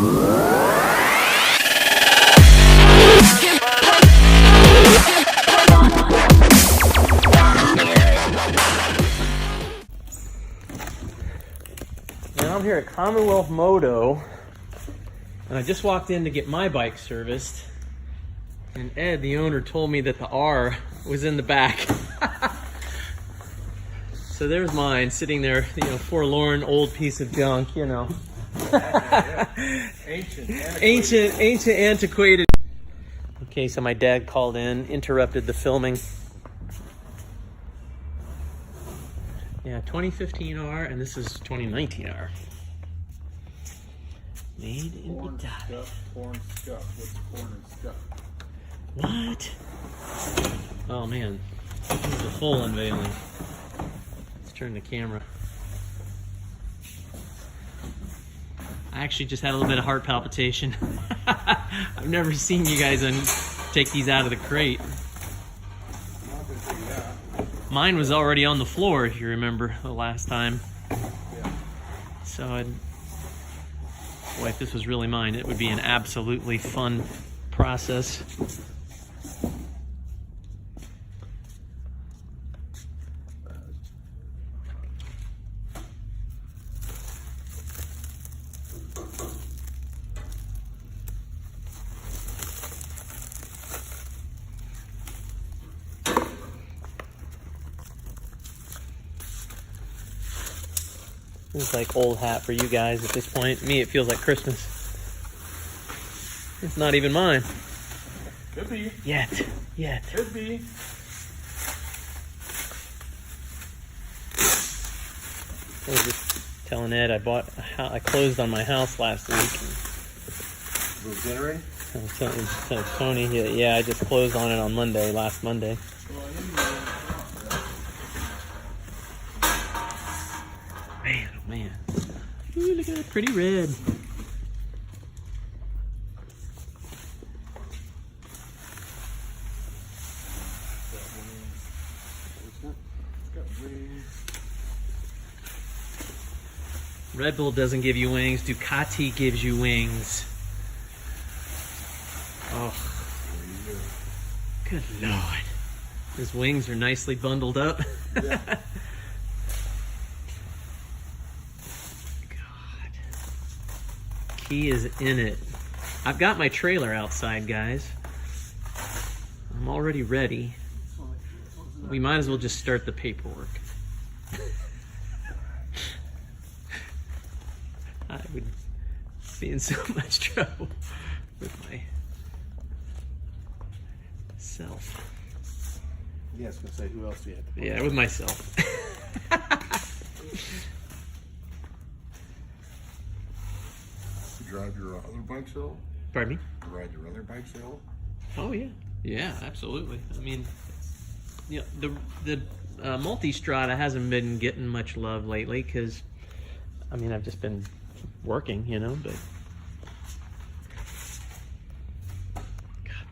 Now I'm here at Commonwealth Moto, and I just walked in to get my bike serviced, and Ed, the owner, told me that the R was in the back. So there's mine sitting there, you know, forlorn old piece of junk, you know. Ancient, antiquated. Okay, so my dad called in, interrupted the filming. Yeah, 2015 R, and this is 2019 R. Made in Italy. Corn scuff. What's corn and scuff? What? Oh man, this is a full unveiling. Let's turn the camera. I actually just had a little bit of heart palpitation. I've never seen you guys take these out of the crate. Mine was already on the floor, if you remember the last time. Yeah. So, boy, if this was really mine, it would be an absolutely fun process. It's like old hat for you guys at this point. Me, it feels like Christmas. It's not even mine. Could be. Yet. Could be. I was just telling Ed I closed on my house last week. Was dinner ready? I was telling Tony, yeah, I just closed on it on last Monday. Man, oh man. Ooh, look at that pretty red. Red Bull doesn't give you wings, Ducati gives you wings. Oh, good Lord. His wings are nicely bundled up. Yeah. He is in it. I've got my trailer outside, guys. I'm already ready. We might as well just start the paperwork. I would be in so much trouble with myself. Yeah, I was gonna say, who else do you have to Yeah, with myself. drive your other bikes at all? Pardon me? You ride your other bikes at all? Oh yeah, yeah, absolutely. I mean, you know, the multi-strada hasn't been getting much love lately because, I mean, I've just been working, you know, but